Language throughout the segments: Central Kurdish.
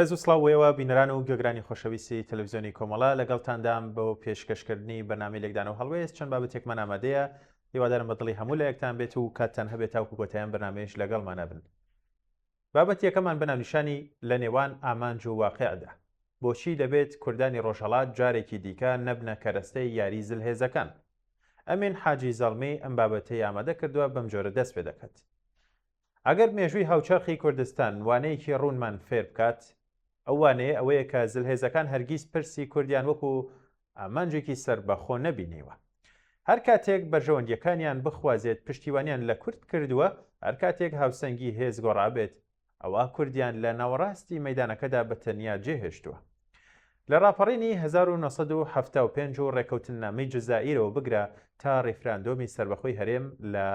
ڕێز و سڵاوەوە بینەران و گوێگرانی خۆشەویستی تەلەڤیزیۆنی کۆمەڵە لەگەڵتاندام بۆ پێشکەشکردنی بەنامەی لێکدان و هەڵوێست چەند بابەتێکمان ئامادەیە هیوادارم بەدڵی هەموو لە یەکتان بێت و کاتتان هەبێت تاوکو کۆتاییان بەنامەیەش لەگەڵمانە بن. بابەت یەکەمان بەناونیشانی لە نێوان ئامانج و واقعدا. بۆچی دەبێت کوردانی ڕۆژهەڵات جارێکی دیکە نەبنە کەرەستەی یاری زلهێزەکان؟ ئەمین حاجی زەڵمەی ئەم بابەتەی ئامادە کردووە بەم جۆرە دەست پێ دەکات. ئەگەر مێژووی هاوچەرخی کوردستان وانەیەکی ڕوونمان فێر بکات، ئەو وانەیە ئەوەیە کە زلهێزەکان هەرگیز پرسی کوردیان وەکو ئامانجێکی سەربەخۆ نەبینیوە. هەر کاتێک بەرژەوەندیەکانیان بخوازێت پشتیوانیان لە کورد کردووە، هەر کاتێک هاوسەنگی هێز گۆڕابێت، ئەوە کوردیان لە ناوەڕاستی مەیدانەکەدا بە تەنیا جێهێشتووە. لە ڕاپەڕینی 1975 و ڕێکەوتنامەی جزائیرەوە بگرە تا ڕێفراندۆمی سەربەخۆی هەرێم لە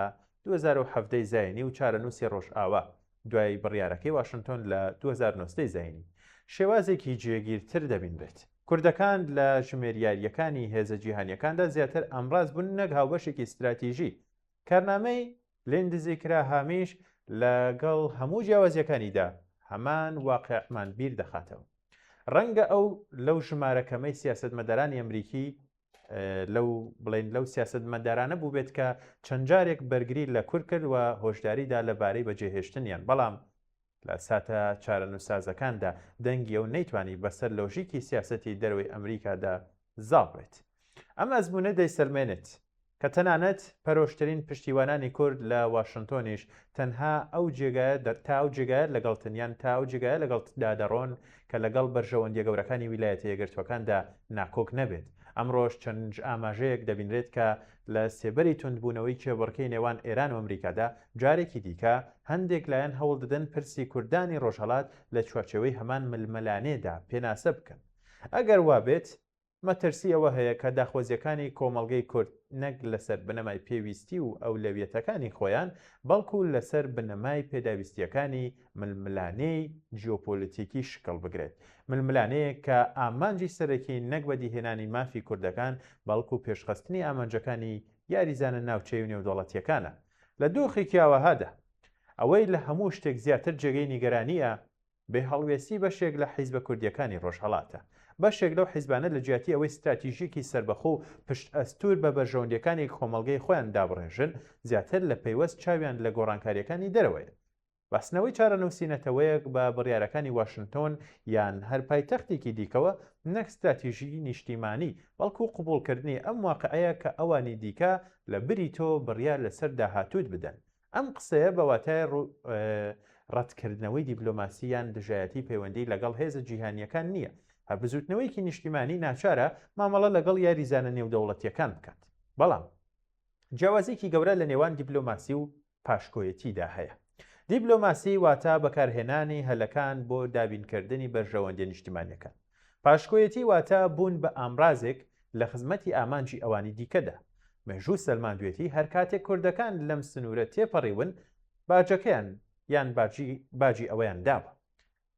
2017 زاینی و چارەنووسی ڕۆژئاوا دوای بڕیارەکەی واشنتۆن لە 2009 زاینی شێوازێکی جێگیرتر دەبینرێت. کوردەکان لە ژمێریاریەکانی هێزە جیهانیەکاندا زیاتر ئەمڕاز بوون نەک هاوبەشێکی استراتیژی. کارنامەی لێندزی کرا هامیش لەگەڵ هەموو جیاوازیەکانیدا هەمان واقعمان بیر دەخاتەوە. ڕەنگە ئەو لەو ژمارەکەمەی سیاسەتمەدارانی ئەمریکی لەو سیاسەتمەدارانە بوو بێت کە چەند جارێک بەرگری لە کورد کرد و هۆشداریدا لەبارەی بەجێهێشتنیان، بەڵام لە ساتە چارەنووسازەکاندا دەنگی ئەو نەیتوانی بەسەر لۆژیکی سیاسەتی دەروی ئەمریکادا زاڵ بێت. ئەم ئەزمونە دەیسەلمێنێت کە تەنانەت پەرۆشترین پشتیوانانی کورد لە واشنتۆنیش تەنها ئەو جێگایە لەگەڵتنیان تا ئەو جێگایە لەگەڵدا دەڕۆن کە لەگەڵ بەرژەوەندیە گەورەکانی ویلایەتە یەکگرتوەکاندا ناکۆک نەبێت. ئەمڕۆژ چەند ئاماژەیەک دەبینرێت کە لە سێبەری توندبوونەوەی کێبڕکەی نێوان ئێران و ئەمریکادا جارێکی دیکە هەندێک لایەن هەوڵ دەدەن پرسی کوردانی ڕۆژهەڵات لە چوارچێوەی هەمان ململانێدا پێناسە بکەن. ئەگەر وابێت مەترسی ئەوە هەیە کە داخوازیەکانی کۆمەڵگەی کورد نەک لەسەر بنەمای پێویستی و ئەولەویەتەکانی خۆیان، بەڵکو لەسەر بنەمای پێداویستیەکانی ململانەی جیۆپۆلیتیکی شکڵ بگرێت. ململانەیە کە ئامانجی سەرەکی نەک بەدیهێنانی مافی کوردەکان، بەڵکو پێشخستنی ئامانجەکانی یاریزانە ناوچەی و نێودەوڵەتیەکانە. لە دۆخێکی ئاوەهادا ئەوەی لە هەموو شتێک زیاتر جێگەی نیگەرانیە بێ هەڵوێستی بەشێک لە حیزبە کوردیەکانی ڕۆژهەڵاتە. بەشێک لەو حیزبانە لە جیاتی ئەوەی استراتیژیکی سەربەخۆ و پشت ئەستور بە بەرژەوەندیەکانی کۆمەڵگەی خۆیان دابڕێژن، زیاتر لە پەیوەست چاویان لە گۆڕانکاریەکانی دەرەوەیە. باسنەوەی چارەنووسینەتەوەیەک بە بڕیارەکانی واشنتۆن یان هەر پایتەختێکی دیکەوە نەک استراتیژی نیشتیمانی، بەڵکو قبولکردنی ئەم واقعەیە کە ئەوانی دیکە لە بری تۆ بڕیار لەسەر داهاتوت بدەن. ئەم قسەیە بە واتای ڕەتکردنەوەی دیبلۆماسییان دژایەتی پەیوەندی لەگەڵ هێزە جیهانیەکان نییە. هەربزوتنەوەیکی نیشتیمانی ناچارە مامەڵە لەگەڵ یاریزانە نێودەوڵەتیەکان بکات. بەڵام جیاوازێکی گەورە لە نێوان دیبلۆماسی و پاشکۆیەتیدا هەیە. دیبلۆماسی واتە بەکارهێنانی هەلەکان بۆ دابینکردنی بەرژەوەندیە نیشتیمانیەکان. پاشکۆیەتی واتە بوون بە ئامرازێک لە خزمەتی ئامانجی ئەوانی دیکەدا. مێژوو سەلماندوێتی هەر کاتێک کوردەکان لەم سنوورە تێپەڕیون، باجەکەیان یان باجی ئەوەیان داوە.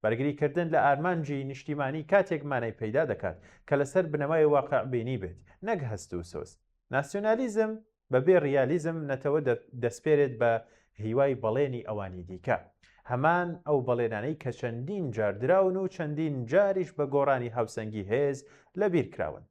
بەرگریکردن لە ئارمانجی نیشتیمانی کاتێک مانای پەیدا دەکات کە لەسەر بنەمای واقعبینی بێت، نەک هەست و سۆز. ناسیۆنالیزم بەبێ ڕیالیزم نەتەوە دەسپێرێت بە هیوای بەڵێنی ئەوانی دیکە. هەمان ئەو بەڵێنانەی کە چەندین جار دراون و چەندین جاریش بە گۆڕانی هاوسەنگی هێز لەبیر کراون.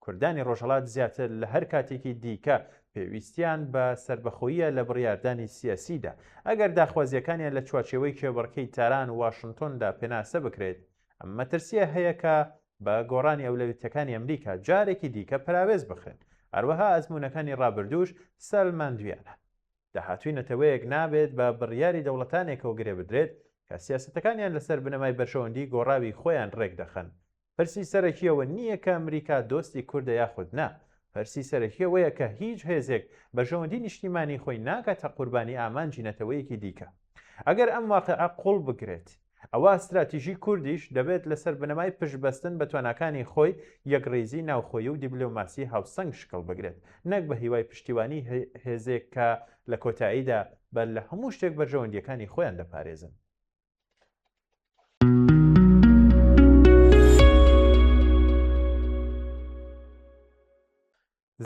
کوردانی ڕۆژهەڵات زیاتر لە هەر کاتێکی دیکە پێویستیان بە سەربەخۆیە لە بڕیاردانی سیاسیدا. ئەگەر داخوازیەکانیان لە چوارچێوەی کێبڕکەی تاران و واشنتۆندا پێناسە بکرێت، ئەم مەترسیە هەیە کە بە گۆڕانی ئەولەویەتەکانی ئەمریکا جارێکی دیکە پراوێز بخرێن. هەروەها ئەزموونەکانی ڕابردووش سەلماندویانە. داهاتووی نەتەوەیەک نابێت بە بڕیاری دەوڵەتانێکەوە گرێ بدرێت کە سیاسەتەکانیان لەسەر بنەمای بەرژەوەندی گۆڕاوی خۆیان ڕێک دەخەن. پرسی سەرەکیەوە نییە کە ئەمریکا دۆستی کووردە یاخود نا. پرسی سەرەکیەوەیە کە هیچ هێزێک بەرژەوەندی نیشتیمانی خۆی ناکاتە قوربانی ئامانجی نەتەوەیەکی دیکە. ئەگەر ئەم واقعە قوڵ بگرێت، ئەوە استراتیژی کوردیش دەبێت لەسەر بنەمای پشتبەستن بە تواناکانی خۆی یەکڕێزی ناوخۆیی و دیبلۆماسی هاوسەنگ شکڵ بگرێت، نەک بە هیوای پشتیوانی هێزێک کە لە کۆتاییدا بە لە هەموو شتێک بەرژەوەندیەکانی خۆیان دەپارێزن.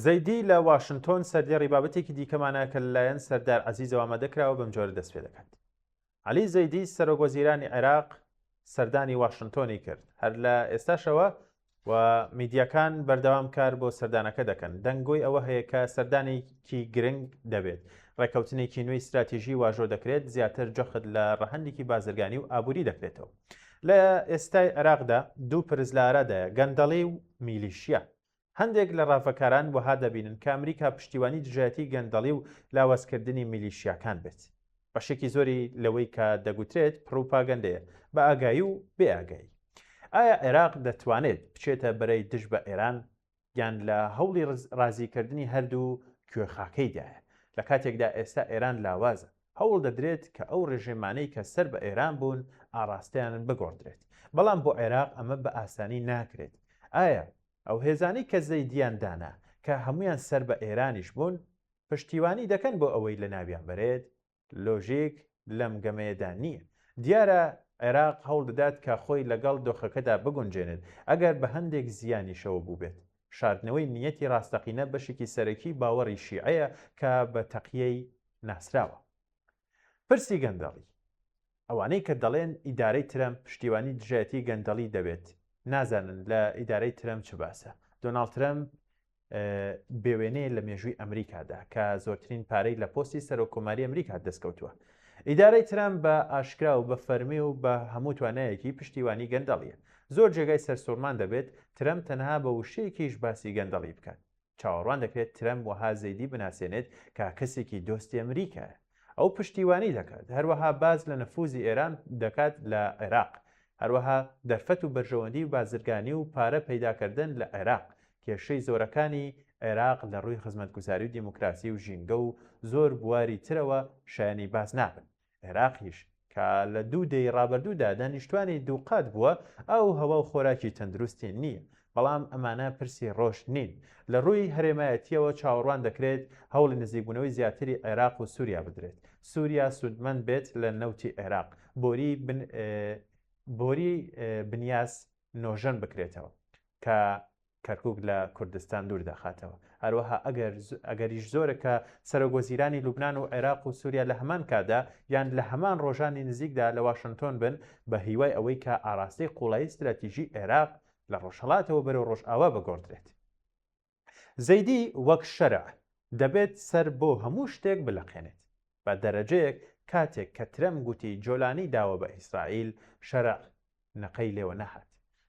زەیدی لە واشنتۆن سەردێڕی بابەتێکی دیکەمانە کە لەلایەن سەردار عەزیزەوە ئامادەکراوە بەم جۆرە دەست پێ دەکات. عەلی زەیدی سەرۆکوەزیرانی عێراق سەردانی واشنتۆنی کرد هەر لە ئێستاشەوە و میدیاکان بەردەوام کار بۆ سەردانەکە دەکەن دەنگۆی ئەوە هەیە کە سەردانێکی گرنگ دەبێت ڕێکەوتنێکی نوێی استراتیژی واژۆ دەکرێت زیاتر جەخت لە ڕەهەندێکی بازرگانی و ئابووری دەکرێتەوە لە ئێستای عێراقدا دوو پرز لە ئارادایە گەندەڵی و میلیشیا هەندێک لە ڕافەکاران وەها دەبینن کە ئەمریکا پشتیوانی دژایەتی گەندەڵی و لاوازکردنی میلیشیاکان بێت بەشێکی زۆری لەوەی کە دەگوترێت پروپاگەندەیە بە ئاگایی و بێ ئاگایی ئایا عێراق دەتوانێت بچێتە بەرەی دژ بە ئێران یان لە هەوڵی ڕازیکردنی هەردوو کوێخاکەیدایە لە کاتێکدا ئێستا ئێران لاوازە هەوڵ دەدرێت کە ئەو ڕێژێمانەی کە سەر بە ئێران بوون ئاڕاستیان بگۆڕدرێت بەڵام بۆ عێراق ئەمە بە ئاسانی ناکرێت ئایا ئەو هێزانەی کە زەیدیاندانا کە هەمویان سەر بە ئێرانیش بوون پشتیوانی دەکەن بۆ ئەوەی لە ناویان بەرێت لۆژیک لەم گەمەیەدا نییە دیارە عێراق هەوڵ دەدات کە خۆی لەگەڵ دۆخەکەدا بگونجێنێت ئەگەر بە هەندێک زیانیشەوە بوو بێت شاردنەوەی نیەتی ڕاستەقینە بەشێکی سەرەکی باوەڕی شیعەیە کە بە تەقیەی ناسراوە پرسی گەندەڵی ئەوانەی کە دەڵێن ئیدارەی ترەمپ پشتیوانی دژایەتی گەندەڵی دەبێت نازانن لە ئیدارەی ترەمپ چ باسە دۆناڵد ترەمپ بێوێنەیە لە مێژووی ئەمریکادا کە زۆرترین پارەی لە پۆستی سەرۆکۆماری ئەمریکا دەستکەوتووە ئیدارەی ترەمپ بە ئاشکرا و بە فەرمی و بە هەموو توانایەکی پشتیوانی گەندەڵیە زۆر جێگای سەرسوورمان دەبێت ترەمپ تەنها بە وشەیەکیش باسی گەندەڵی بکات چاوەڕوان دەکرێت ترەمپ وەها زەیدی بناسێنێت کە کەسێکی دۆستی ئەمریکایە ئەو پشتیوانی دەکات هەروەها باز لە نەفوزی ئێران دەکات لە عێراق هەروەها دەرفەت و بەرژەوەندی و بازرگانی و پارە پەیداکردن لە عێراق کێشەی زۆرەکانی عێراق لە ڕووی خزمەتگوزاری و دیموکراسی و ژینگە و زۆر بواری ترەوە شایانی باز نابن عێراقیش کە لە دوو دەی ڕابردوودا دانیشتوانی دووقات بووە ئەو هەوا و خۆراکی تەندروستی نییە بەڵام ئەمانە پرسی ڕۆشت نین لە ڕووی هەرێمایەتیەوە چاوەڕوان دەکرێت هەوڵی نزیکبوونەوەی زیاتری عێراق و سووریا بدرێت سووریا سوودمەند بێت لە نەوتی عێراق بۆری بنیاز نۆژەن بکرێتەوە کە کەرکووک لە کوردستان دوور دەخاتەوە هەروەها ئەگەریش زۆرە کە سەرۆگۆزیرانی لوبنان و عێراق و سووریا لە هەمان کادا یان لە هەمان ڕۆژانی نزیکدا لە واشنتۆن بن بە هیوای ئەوەی کە ئاراستەی قوڵایی استراتیژی عێراق لە ڕۆژهەڵاتەوە بەرەو ڕۆژئاوا بگۆڕدرێت زەیدی وەک شەرع دەبێت سەر بۆ هەموو شتێک بلەقێنێت بە دەرەجەیەک کاتێک کە ترەمپ گوتی جۆلانی داوە بە ئیسرائیل شەرع نەقەی لێوە نەهات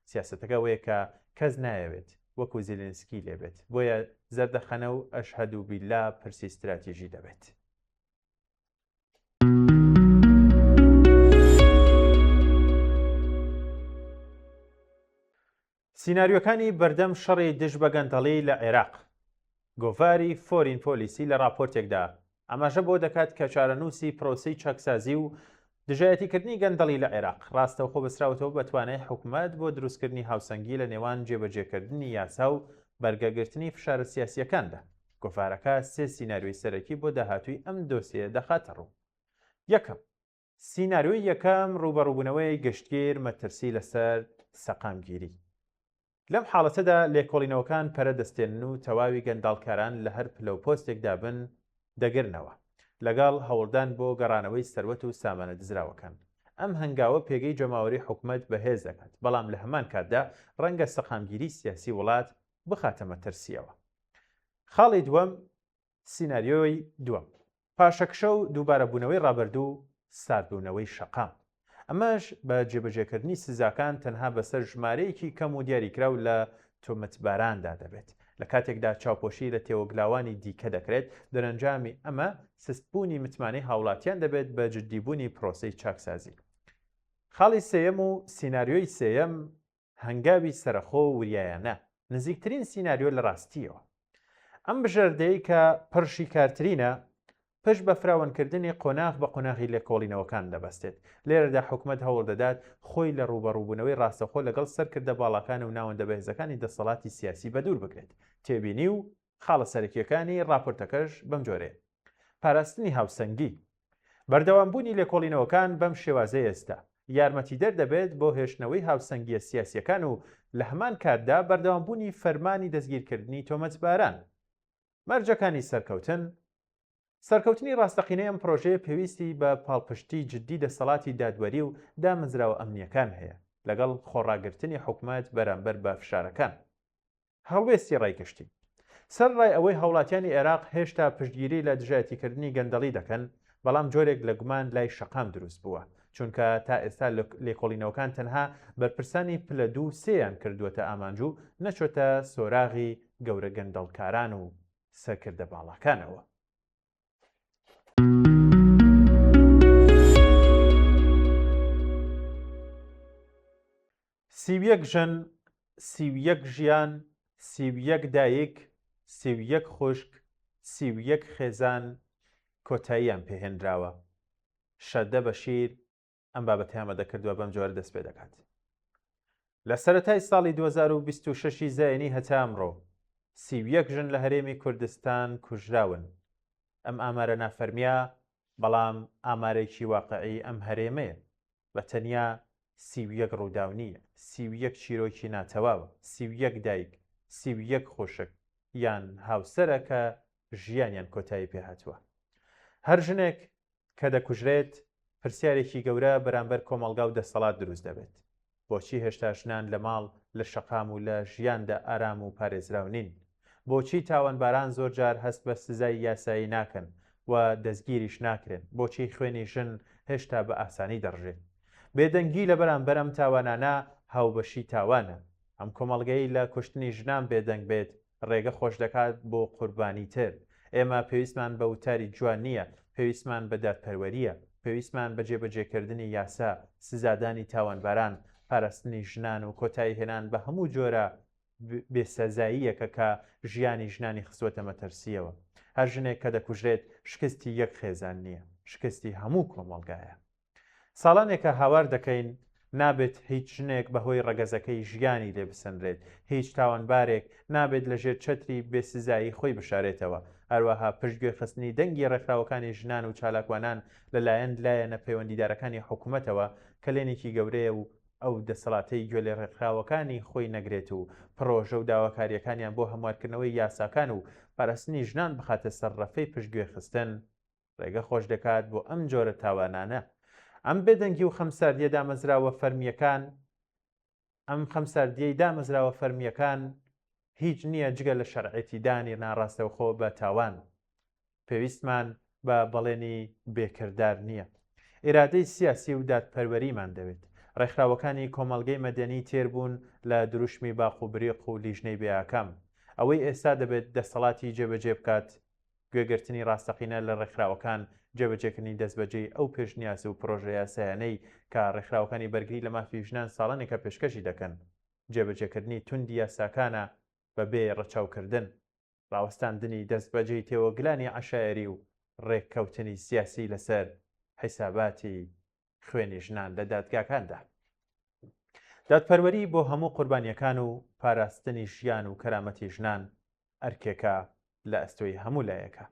سیاسەتەکە وەیە کە کەس نایەوێت وەکو زیلنسکی لێبێت بۆیە زەردەخەنە و ئەشهەد و بیللا پرسی استراتیژی دەبێت سیناریۆکانی بەردەم شەڕی دژ بە گەندەڵی لە عێراق گۆڤاری فۆرین پۆلیسی لە راپۆرتێکدا ئەماژە بۆ دەکات کە چارەنووسی پرۆسی چەکسازی و دژایەتیکردنی گەندەڵی لە عێراق ڕاستەوخۆ بەسراوەوە بە توانای حکوومەت بۆ دروستکردنی هاوسەنگی لە نێوان جێبەجێکردنی یاسا و بەرگەگرتنی فشارە سیاسیەکاندا گۆڤارەکە سێ سیناریۆی سەرەکی بۆ داهاتووی ئەم دۆسیە دەخاتە ڕوو یەکەم سیناریۆی یەکەم ڕوبەڕووبوونەوەی گەشتگیر مەترسی لەسەر سەقامگیری لەم حاڵەتەدا لێکۆڵینەوەکان پەرە دەستێنن و تەواوی گەنداڵکاران لە هەر پلە و پۆستێکدا بن دەگرنەوە لەگەڵ هەوڵدان بۆ گەڕانەوەی سەروەت و سامانە دزراوەکان ئەم هەنگاوە پێگەی جەماوەری حکوومەت بەهێز دەکات بەڵام لە هەمان کاتدا ڕەنگە سەقامگیری سیاسی وڵات بخاتە مەترسیەوە خاڵی دووەم سیناریۆی دووەم پاشەکشە و دووبارەبوونەوەی ڕابردوو ساردبوونەوەی شەقام ئەمەش بە جێبەجێکردنی سزاکان تەنها بەسەر ژمارەیەکی کەم و دیاریکراو لە تۆمەتباراندا دەبێت لە کاتێکدا چاوپۆشی لە تێوەگلاوانی دیکە دەکرێت دەرەنجامی ئەمە سستبوونی متمانەی هاوڵاتیان دەبێت بە جددیبوونی پرۆسەی چاکسازی خاڵی سێیەم و سیناریۆی سێیەم هەنگاوی سەرخۆ و وریایانە نزیکترین سیناریۆ لە ڕاستیەوە ئەم بژەردەی کە پڕشی کارترینە پشت بە فراوانکردنی قۆناغ بە قۆناغی لێکۆڵینەوەکان دەبەستێت لێرەدا حکوومەت هەوڵ دەدات خۆی لە ڕوبەڕووبوونەوەی ڕاستەخۆ لەگەڵ سەرکردە باڵاکان و ناوەندە بەهێزەکانی دەسەڵاتی سیاسی بەدوور بکرێت تێبینی و خاڵە سەرەکیەکانی راپۆرتەکەش بەم جۆرەیە پاراستنی هاوسەنگی بەردەوامبوونی لێکۆڵینەوەکان بەم شێوازەی ئێستا یارمەتیدەر دەبێت بۆ هێشتنەوەی هاوسەنگیە سیاسیەکان و لە هەمان کاتدا بەردەوامبوونی فەرمانی دەستگیرکردنی تۆمەتباران مەرجەکانی سەرکەوتن سەرکەوتنی ڕاستەقینەی ئەم پرۆژەیە پێویستی بە پاڵپشتی جددی دەسەڵاتی دادوەری و دامەزراوە ئەمنیەکان هەیە لەگەڵ خۆڕاگرتنی حکوومەت بەرامبەر بە فشارەکان. هەڵوێستی ڕێکگەشتی سەرڕای ئەوەی هاوڵاتیانی عێراق هێشتا پشتگیری لە دژایەتیکردنی گەندەڵی دەکەن، بەڵام جۆرێک لە گومان لای شەقام دروست بووە، چونکە تا ئێستا لێکۆڵینەوەکان تەنها بەرپرسانی پلە 2-3یان کردووەتە ئامانجوو، نەچۆتە سۆراغی گەورە گەندەڵکاران و سەرکردە باڵاکانەوە. سیویەک ژن، سیویەک ژیان، سیویەک دایک، سیویەک خوشک، سیویەک خێزان کۆتاییان پێهێنراوە. شەدە بەشیر ئەم بابەتیامە دەکردووە بەم جۆرە دەست پێ دەکات. لە سەرەتای ساڵی 2026 زاینی هەتا ئەمڕۆ 31 ژن لە هەرێمی کوردستان کوژراون. ئەم ئامارە نافەرمیە، بەڵام ئامارێکی واقعی ئەم هەرێمەیە. بە تەنیا 31 ڕووداو نییە، 31 چیرۆکی ناتەواوە، 31 دایک، 31 خوشک یان هاوسەرە کە ژیانیان کۆتایی پێهاتووە. هەر ژنێک کە دەکوژرێت پرسیارێکی گەورە بەرامبەر کۆمەڵگا و دەسەڵات دروست دەبێت. بۆچی هێشتا ژنان لە ماڵ، لە شەقام و لە ژیاندا ئارام و پارێزراو نین؟ بۆچی تاوانباران زۆر جار هەست بە سزای یاسایی ناکەن و دەستگیریش ناکرێن؟ بۆچی خوێنی ژن هێشتا بە ئاسانی دەڕژێت؟ بێدەنگی لە بەرامبەر ئەم تاوانانە هاوبەشی تاوانە. ئەم کۆمەڵگەی لە کوشتنی ژنان بێدەنگ بێت ڕێگە خۆش دەکات بۆ قوربانی تر. ئێمە پێویستمان بە وتاری جوان نییە، پێویستمان بە دادپەروەریە، پێویستمان بە جێبەجێکردنی یاسا، سزادانی تاوانباران، پاراستنی ژنان و کۆتایی هێنان بە هەموو جۆرە بێسەزاییەکە کە ژیانی ژنانی خستوەتە مەترسیەوە. هەر ژنێک کە دەکوژرێت شکستی یەک خێزان نییە، شکستی هەموو کۆمەڵگایە. ساڵانێکە هاوار دەکەین نابێت هیچ ژنێک بەهۆی ڕەگەزەکەی ژیانی لێ بسەندرێت، هیچ تاوانبارێک نابێت لەژێر چەتری بێسزایی خۆی بشارێتەوە. هەروەها پشتگوێ خستنی دەنگی ڕێکخراوەکانی ژنان و چالاکوانان لەلایەن لایەنە پەیوەندیدارەکانی حکوومەتەوە کە لێنێکی گەورەیە و ئەو دەسەڵاتەی گوێ لێ ڕێکخراوەکانی خۆی نەگرێت و پرۆژە و داواکاریەکانیان بۆ هەموارکردنەوەی یاساکان و پاراستنی ژنان بخاتە سەر ڕەفەی پشتگوێ خستن ڕێگە خۆش دەکات بۆ ئەم جۆرە تاوانانە. ئەم بێدەنگی و خەمساردیە دامەزراوە فەرمیەکان، ئەم خەمساردیەی دامەزراوە فەرمیەکان هیچ نییە جگە لە شەرعەتی دانی ناڕاستەوخۆ بە تاوان. پێویستمان بە بەڵێنی بێکردار نییە. ئێرادەی سیاسی و دادپەروەریمان دەوێت. ڕێکخراوەکانی کۆمەڵگەی مەدەنی تێربوون لە دروشمی باق و بریق و لیژنەی بێئاکام. ئەوەی ئێستا دەبێت دەسەڵاتی جێبەجێ بکات گوێگرتنی ڕاستەقینە لە ڕێکخراوەکان، جێبەجێکردنی دەستبەجێی ئەو پێشنیاسی و پرۆژە یاسایانەی کە ڕێکخراوەکانی بەرگری لە مافی ژنان ساڵانێکە پێشکەشی دەکەن. جێبەجێکردنی توندی یاساکانە بەبێ ڕەچاوکردن، ڕاوەستاندنی دەستبەجێی تێوەگلانی عەشایری و ڕێککەوتنی سیاسی لەسەر حیساباتی خوێنی ژنان لە دادگاکاندا. دادپەروەری بۆ هەموو قوربانیەکان و پاراستنی ژیان و کەرامەتی ژنان ئەرکێکە لە ئەستۆی هەموو لایەکە.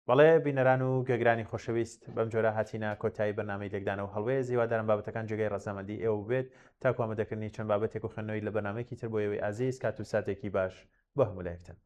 بەڵێ بینەران و گوێگرانی خۆشەویست، بەم جۆرە هاتینە کۆتایی بەرنامەی لێکدانەوە هەڵوێز. هیوادارم بابەتەکان جێگەی ڕەزامەندی ئێوە بێت تا کۆمەدەکردنی چەند بابەتێک و خوێندنەوەی لە بەرنامەیەکی تر بۆ ئێوەی ئازیز. کات و ساتێکی باش بۆ هەموو لایەکتن.